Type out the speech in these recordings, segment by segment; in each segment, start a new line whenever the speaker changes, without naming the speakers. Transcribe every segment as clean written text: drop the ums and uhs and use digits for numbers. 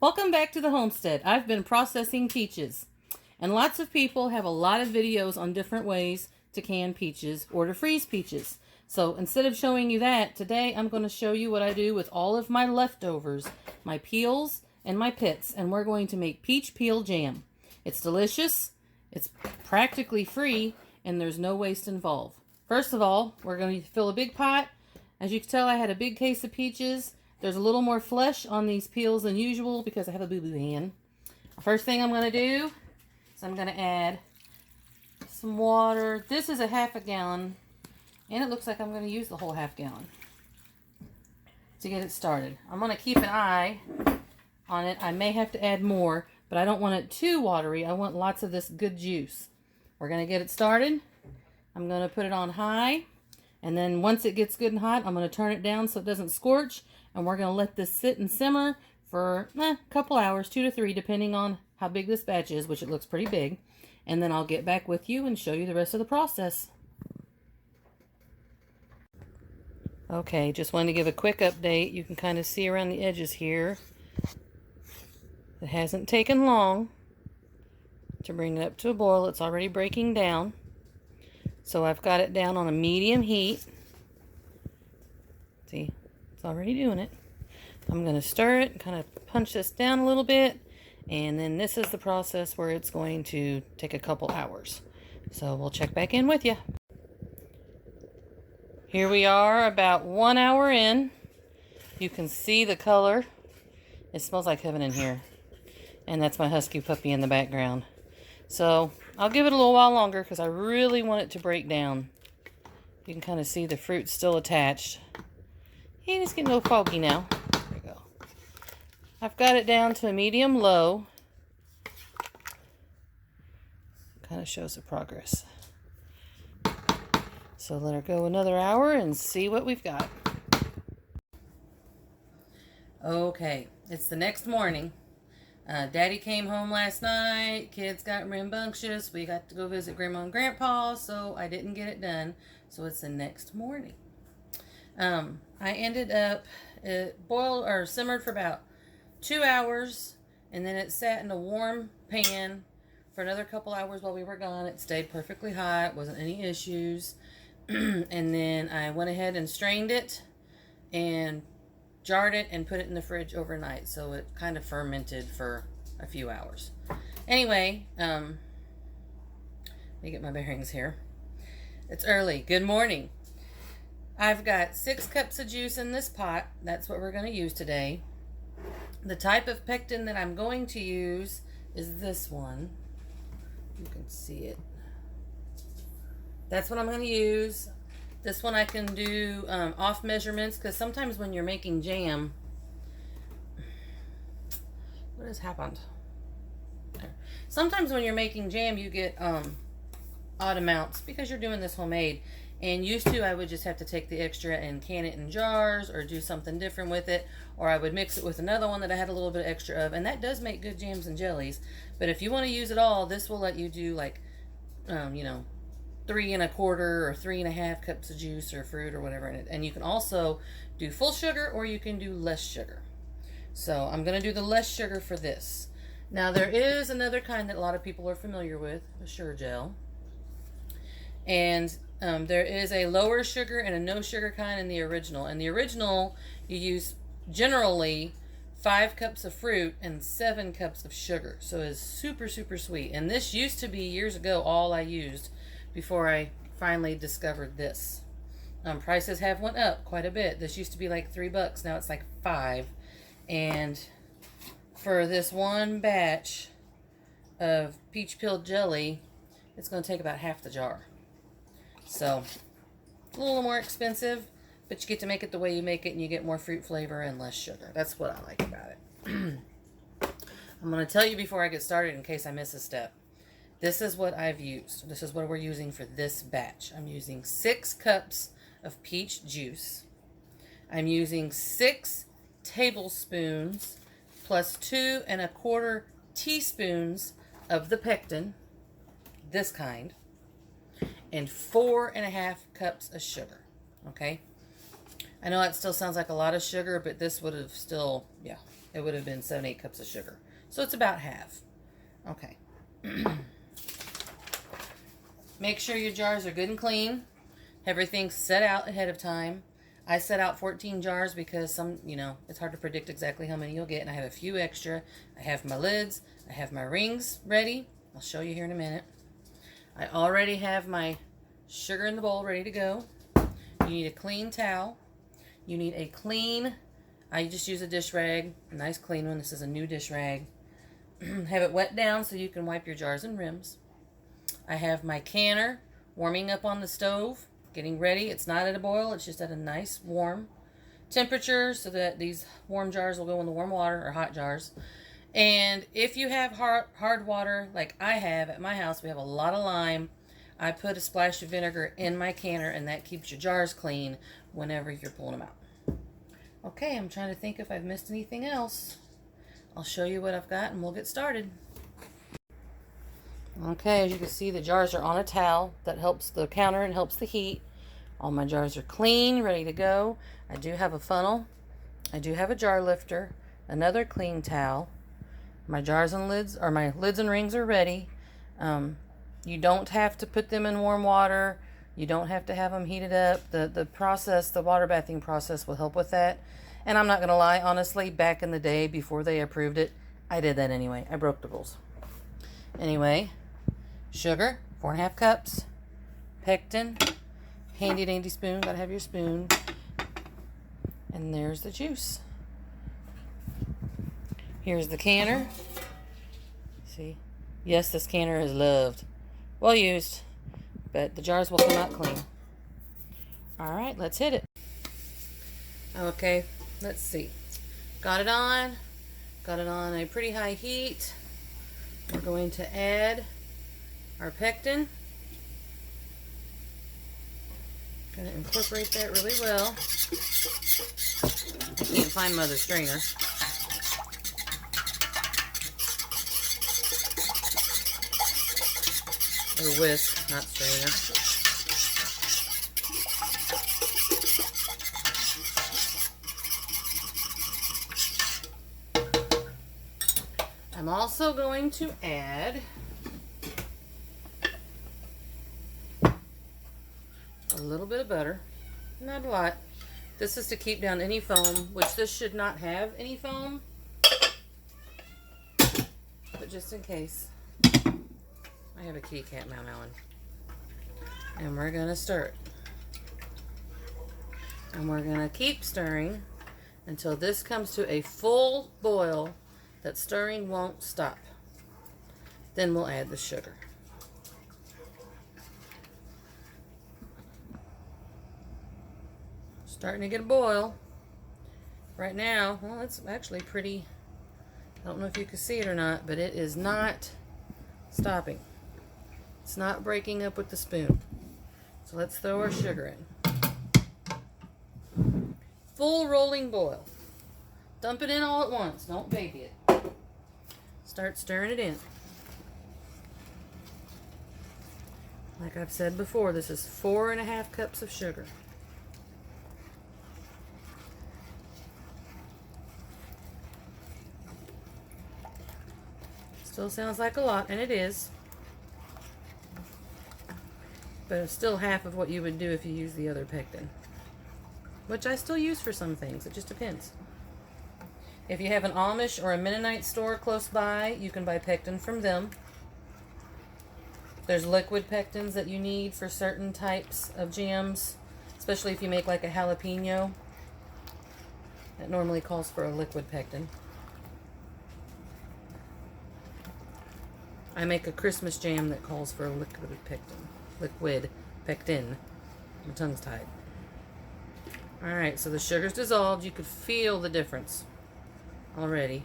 Welcome back to the homestead. I've been processing peaches, and lots of people have a lot of videos on different ways to can peaches or to freeze peaches. So instead of showing you that, today I'm going to show you what I do with all of my leftovers, my peels and my pits, and we're going to make peach peel jam. It's delicious, it's practically free, and there's no waste involved. First of all, we're going to fill a big pot. As you can tell, I had a big case of peaches. There's a little more flesh on these peels than usual because I have a boo-boo hand. First thing I'm going to do is I'm going to add some water. This is a half a gallon, and it looks like I'm going to use the whole half gallon to get it started. I'm going to keep an eye on it. I may have to add more, but I don't want it too watery. I want lots of this good juice. We're going to get it started. I'm going to put it on high, and then once it gets good and hot, I'm going to turn it down so it doesn't scorch. And we're going to let this sit and simmer for a couple hours, 2 to 3, depending on how big this batch is, which it looks pretty big. And then I'll get back with you and show you the rest of the process. Okay, just wanted to give a quick update. You can kind of see around the edges here. It hasn't taken long to bring it up to a boil. It's already breaking down. So I've got it down on a medium heat. See? It's already doing it. I'm going to stir it and kind of punch this down a little bit, and then this is the process where it's going to take a couple hours. So we'll check back in with you. Here we are about 1 hour in. You can see the color. It smells like heaven in here. And that's my husky puppy in the background. So I'll give it a little while longer because I really want it to break down. You can kind of see the fruit still attached. And it's getting a little foggy now. There we go. I've got it down to a medium-low. Kind of shows the progress. So let her go another hour and see what we've got. Okay, it's the next morning. Daddy came home last night. Kids got rambunctious. We got to go visit Grandma and Grandpa, so I didn't get it done. So it's the next morning. I ended up, it boiled or simmered for about 2 hours, and then it sat in a warm pan for another couple hours while we were gone. It stayed perfectly hot, wasn't any issues. And then I went ahead and strained it and jarred it and put it in the fridge overnight, so it kind of fermented for a few hours. Anyway, let me get my bearings here. It's early. Good morning. I've got 6 cups of juice in this pot. That's what we're going to use today. The type of pectin that I'm going to use is this one. You can see it. That's what I'm going to use. This one I can do off measurements, because sometimes when you're making jam, what has happened? There. Sometimes when you're making jam, you get odd amounts because you're doing this homemade. And used to, I would just have to take the extra and can it in jars or do something different with it. Or I would mix it with another one that I had a little bit extra of. And that does make good jams and jellies. But if you want to use it all, this will let you do like, 3 1/4 or 3 1/2 cups of juice or fruit or whatever in it. And you can also do full sugar or you can do less sugar. So I'm going to do the less sugar for this. Now there is another kind that a lot of people are familiar with, the Sure Gel. And there is a lower sugar and a no sugar kind in the original. In the original, you use generally 5 cups of fruit and 7 cups of sugar. So it's super, super sweet. And this used to be, years ago, all I used before I finally discovered this. Prices have went up quite a bit. This used to be like $3. Now it's like $5. And for this one batch of peach peel jelly, it's going to take about half the jar. So, a little more expensive, but you get to make it the way you make it, and you get more fruit flavor and less sugar. That's what I like about it. I'm going to tell you before I get started in case I miss a step. This is what I've used. This is what we're using for this batch. I'm using 6 cups of peach juice. I'm using 6 tablespoons plus 2 1/4 teaspoons of the pectin, this kind, and 4 1/2 cups of sugar. Okay, I know that still sounds like a lot of sugar, but this would have still, yeah, it would have been 7-8 cups of sugar. So it's about half. Okay. Make sure your jars are good and clean. Everything's set out ahead of time. I set out 14 jars because it's hard to predict exactly how many you'll get, and I have a few extra. I have my lids. I have my rings ready. I'll show you here in a minute. I already have my sugar in the bowl ready to go. You need a clean towel. You need a clean, I just use a dish rag, a nice clean one. This is a new dish rag. Have it wet down so you can wipe your jars and rims. I have my canner warming up on the stove, getting ready. It's not at a boil, it's just at a nice warm temperature so that these warm jars will go in the warm water, or hot jars. And if you have hard water like I have at my house, we have a lot of lime. I put a splash of vinegar in my canner, and that keeps your jars clean whenever you're pulling them out. Okay, I'm trying to think if I've missed anything else. I'll show you what I've got and we'll get started. Okay, as you can see, the jars are on a towel. That helps the counter and helps the heat. All my jars are clean, ready to go. I do have a funnel. I do have a jar lifter, another clean towel. My jars and lids, or my lids and rings are ready. You don't have to put them in warm water. You don't have to have them heated up. The process, the water bathing process will help with that. And I'm not going to lie, honestly, back in the day before they approved it, I did that anyway. I broke the rules. Anyway, sugar, 4.5 cups. Pectin, handy dandy spoon, gotta have your spoon. And there's the juice. Here's the canner. See? Yes, this canner is loved. Well used. But the jars will come out clean. Alright, let's hit it. Okay, let's see. Got it on. Got it on a pretty high heat. We're going to add our pectin. Going to incorporate that really well. I can't find my other strainer. Or whisk, not strainer. I'm also going to add a little bit of butter, not a lot. This is to keep down any foam, which this should not have any foam, but just in case. I have a kitty cat meowing. And we're going to stir it. And we're going to keep stirring until this comes to a full boil that stirring won't stop. Then we'll add the sugar. Starting to get a boil. Right now, well, it's actually pretty, I don't know if you can see it or not, but it is not stopping. It's not breaking up with the spoon. So let's throw our sugar in. Full rolling boil. Dump it in all at once. Don't baby it. Start stirring it in. Like I've said before, this is 4.5 cups of sugar. Still sounds like a lot, and it is. But it's still half of what you would do if you use the other pectin, which I still use for some things. It just depends. If you have an Amish or a Mennonite store close by, you can buy pectin from them. There's liquid pectins that you need for certain types of jams, especially if you make like a jalapeno. That normally calls for a liquid pectin. I make a Christmas jam that calls for a liquid pectin. Liquid pectin. My tongue's tied. Alright, so the sugar's dissolved. You could feel the difference already.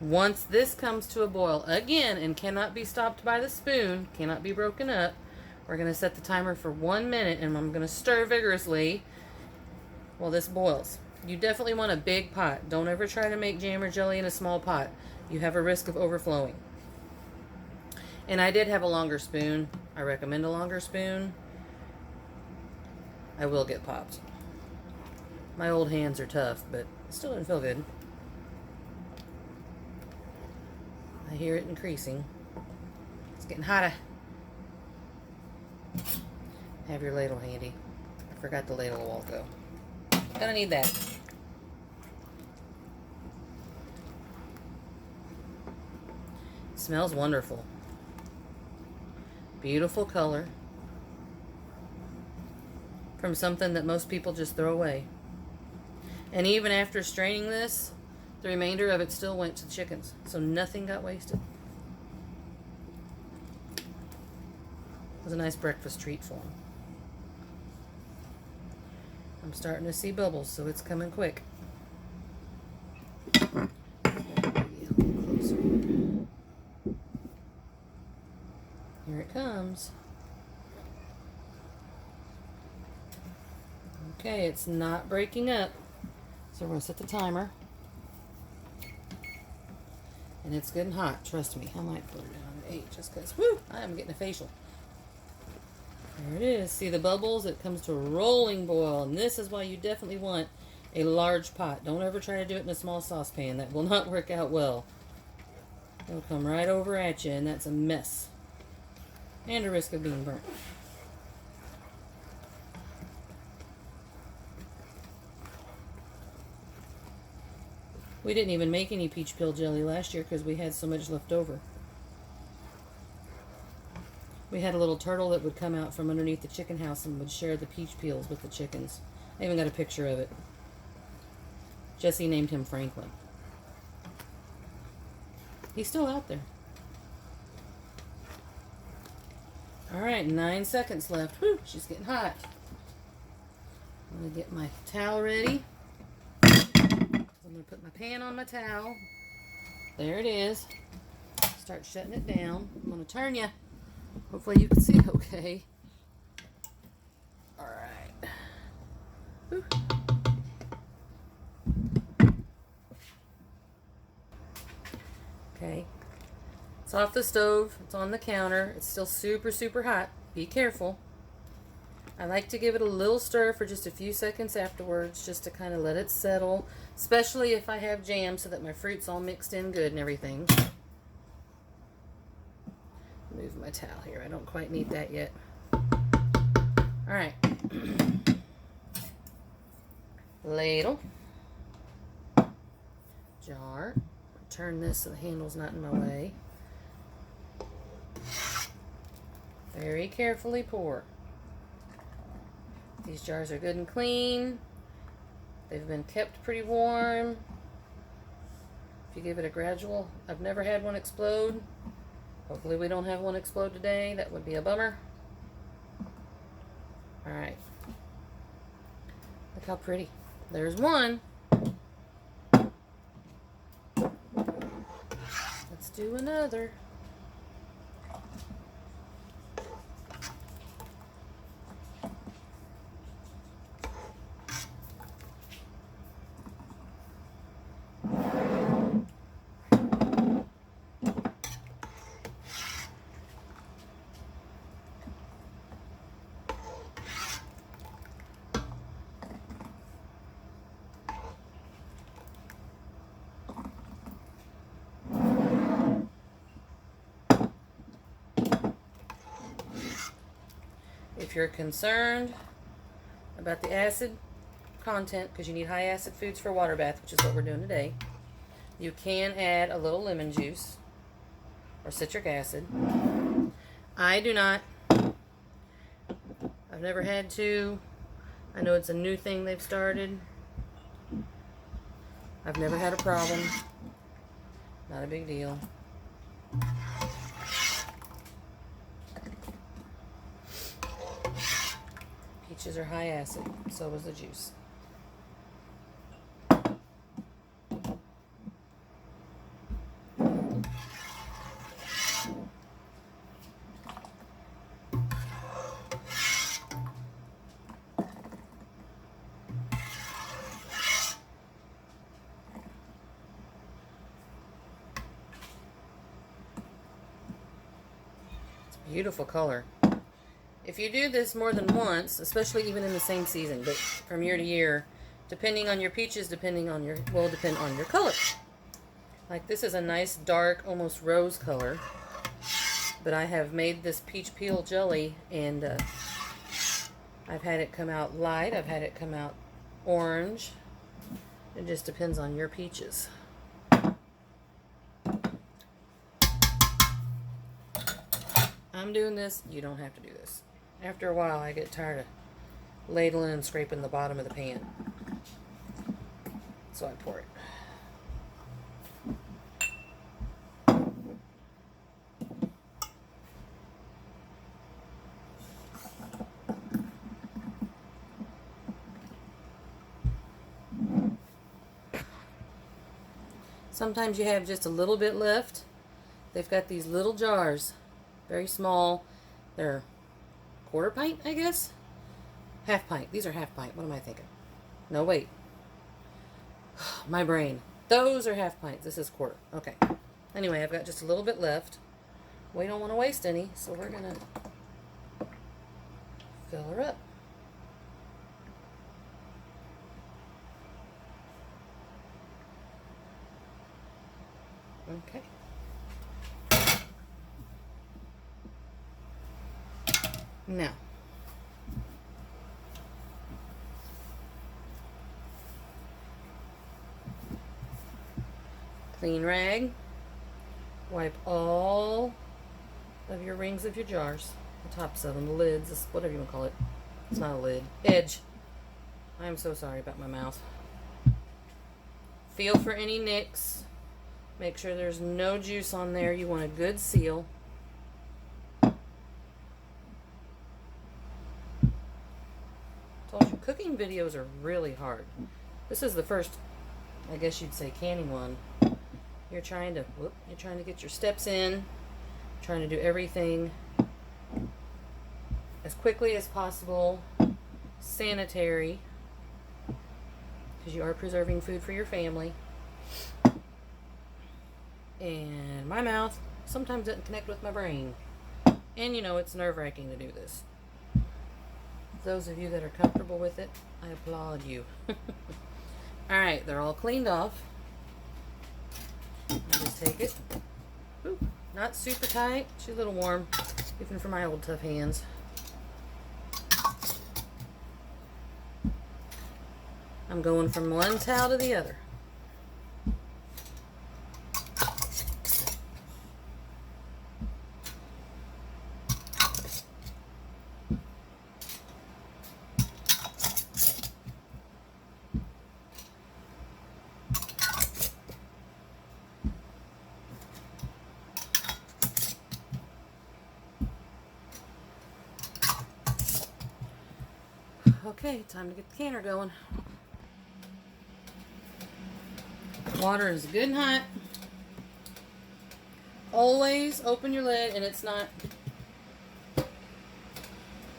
Once this comes to a boil again and cannot be stopped by the spoon, cannot be broken up, we're going to set the timer for 1 minute, and I'm going to stir vigorously while this boils. You definitely want a big pot. Don't ever try to make jam or jelly in a small pot. You have a risk of overflowing. And I did have a longer spoon. I recommend a longer spoon. I will get popped. My old hands are tough, but it still didn't feel good. I hear it increasing. It's getting hotter. Have your ladle handy. I forgot the ladle a while ago. Gonna need that. Smells wonderful. Beautiful color. From something that most people just throw away. And even after straining this, the remainder of it still went to the chickens. So nothing got wasted. It was a nice breakfast treat for them. I'm starting to see bubbles, so it's coming quick. Here it comes. Okay, it's not breaking up. So we're going to set the timer. And it's getting hot, trust me. I might put it down to 8 just because, whoo, I am getting a facial. There it is. See the bubbles? It comes to a rolling boil. And this is why you definitely want a large pot. Don't ever try to do it in a small saucepan. That will not work out well. It'll come right over at you, and that's a mess. And a risk of being burnt. We didn't even make any peach peel jelly last year because we had so much left over. We had a little turtle that would come out from underneath the chicken house and would share the peach peels with the chickens. I even got a picture of it. Jesse named him Franklin. He's still out there. Alright, 9 seconds left. Whew, she's getting hot. I'm going to get my towel ready. I'm going to put my pan on my towel. There it is. Start shutting it down. I'm going to turn you. Hopefully you can see okay. Alright. Okay. It's off the stove. It's on the counter. It's still super, super hot. Be careful. I like to give it a little stir for just a few seconds afterwards, just to kind of let it settle, especially if I have jam so that my fruit's all mixed in good and everything. Move my towel here. I don't quite need that yet. Alright. Ladle. Jar. Turn this so the handle's not in my way. Very carefully pour. These jars are good and clean. They've been kept pretty warm. If you give it a gradual, I've never had one explode. Hopefully we don't have one explode today. That would be a bummer. Alright. Look how pretty. There's one. Let's do another. If you're concerned about the acid content, because you need high acid foods for a water bath, which is what we're doing today, you can add a little lemon juice or citric acid. I do not. I've never had to. I know it's a new thing they've started. I've never had a problem. Not a big deal. Peaches are high acid, so is the juice. It's a beautiful color. If you do this more than once, especially even in the same season, but from year to year, depending on your peaches, will depend on your color. Like this is a nice dark, almost rose color. But I have made this peach peel jelly, and I've had it come out light. I've had it come out orange. It just depends on your peaches. I'm doing this. You don't have to do this. After a while, I get tired of ladling and scraping the bottom of the pan. So I pour it. Sometimes you have just a little bit left. They've got these little jars, very small. They're quarter pint, I guess? Half pint. These are half pint. What am I thinking? No, wait. My brain. Those are half pints. This is quarter. Okay. Anyway, I've got just a little bit left. We don't want to waste any, so we're going to fill her up. Okay. Now, clean rag, wipe all of your rings of your jars, the tops of them, the lids, whatever you want to call it. It's not a lid. Edge. I'm so sorry about my mouth. Feel for any nicks. Make sure there's no juice on there. You want a good seal. Told you, cooking videos are really hard. This is the first, I guess you'd say, canning one. You're trying to get your steps in, trying to do everything as quickly as possible, sanitary, because you are preserving food for your family. And my mouth sometimes doesn't connect with my brain. And you know, it's nerve-wracking to do this. Those of you that are comfortable with it, I applaud you. Alright, they're all cleaned off. I'll just take it. Ooh, not super tight. She's a little warm, even for my old tough hands. I'm going from one towel to the other. Okay, time to get the canner going. Water is good and hot. Always open your lid, and it's not...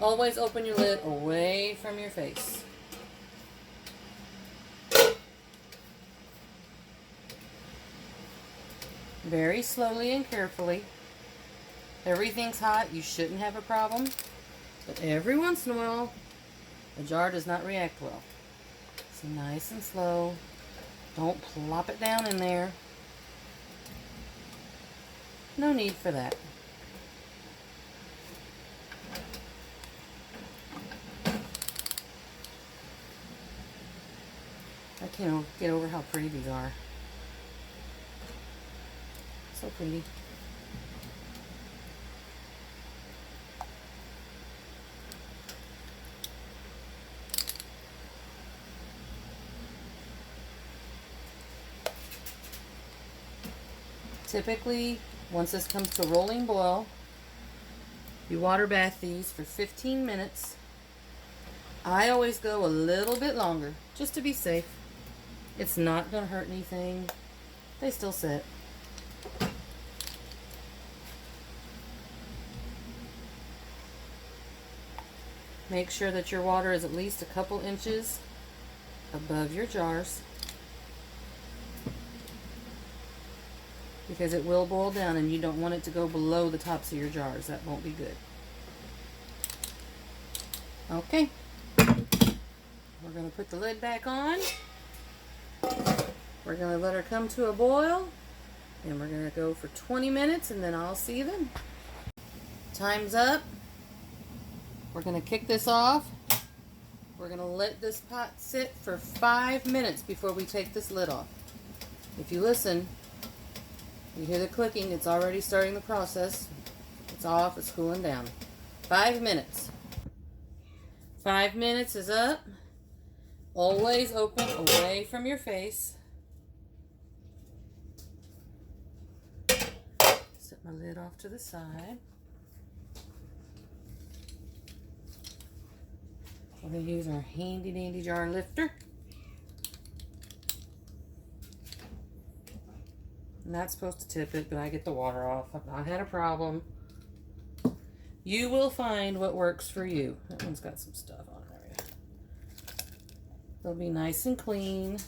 Always open your lid away from your face. Very slowly and carefully. Everything's hot. You shouldn't have a problem. But every once in a while, the jar does not react well. So nice and slow. Don't plop it down in there. No need for that. I can't get over how pretty these are. So pretty. Typically, once this comes to rolling boil, you water bath these for 15 minutes. I always go a little bit longer, just to be safe. It's not going to hurt anything. They still set. Make sure that your water is at least a couple inches above your jars, because it will boil down and you don't want it to go below the tops of your jars. That won't be good. Okay. We're going to put the lid back on. We're going to let her come to a boil. And we're going to go for 20 minutes and then I'll see you then. Time's up. We're going to kick this off. We're going to let this pot sit for 5 minutes before we take this lid off. If you listen, you hear the clicking. It's already starting the process. It's off. It's cooling down. 5 minutes. 5 minutes is up. Always open away from your face. Set my lid off to the side. We're going to use our handy dandy jar lifter. I'm not supposed to tip it, but I get the water off. I've not had a problem. You will find what works for you. That one's got some stuff on it. They'll be nice and clean.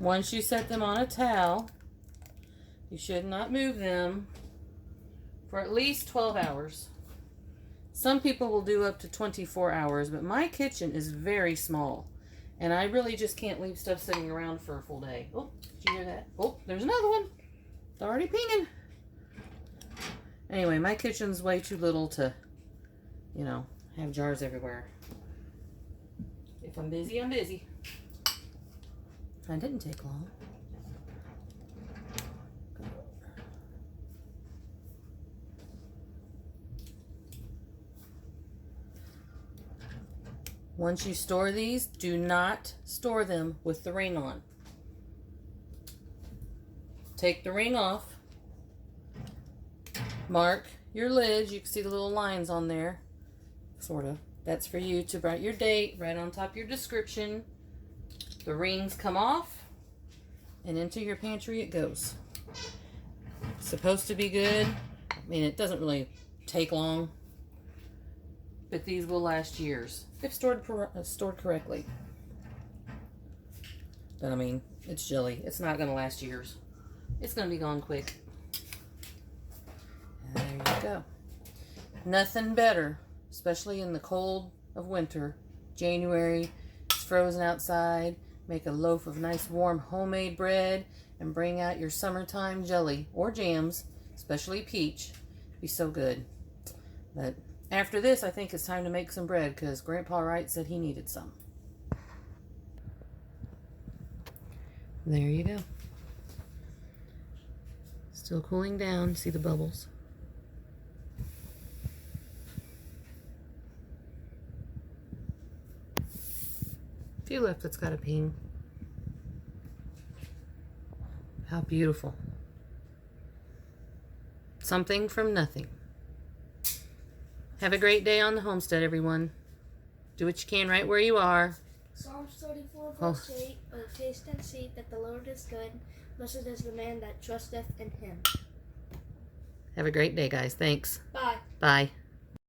Once you set them on a towel, you should not move them for at least 12 hours. Some people will do up to 24 hours, but my kitchen is very small. And I really just can't leave stuff sitting around for a full day. Oh, did you hear that? Oh, there's another one. It's already pinging. Anyway, my kitchen's way too little to, you know, have jars everywhere. If I'm busy, I'm busy. That didn't take long. Once you store these, do not store them with the ring on. Take the ring off. Mark your lids. You can see the little lines on there. Sort of. That's for you to write your date right on top of your description. The rings come off and into your pantry it goes. It's supposed to be good. I mean, it doesn't really take long. But these will last years if stored correctly. But I mean, it's jelly. It's not going to last years. It's going to be gone quick. And there you go. Nothing better, especially in the cold of winter. January, it's frozen outside. Make a loaf of nice warm homemade bread and bring out your summertime jelly or jams, especially peach. It'd be so good. But after this, I think it's time to make some bread because Grandpa Wright said he needed some. There you go. Still cooling down. See the bubbles? A few left that's got a ping. How beautiful. Something from nothing. Have a great day on the homestead, everyone. Do what you can right where you are.
Psalms 34 verse 8, "Oh, taste and see that the Lord is good. Blessed is the man that trusteth in him."
Have a great day, guys. Thanks.
Bye.
Bye.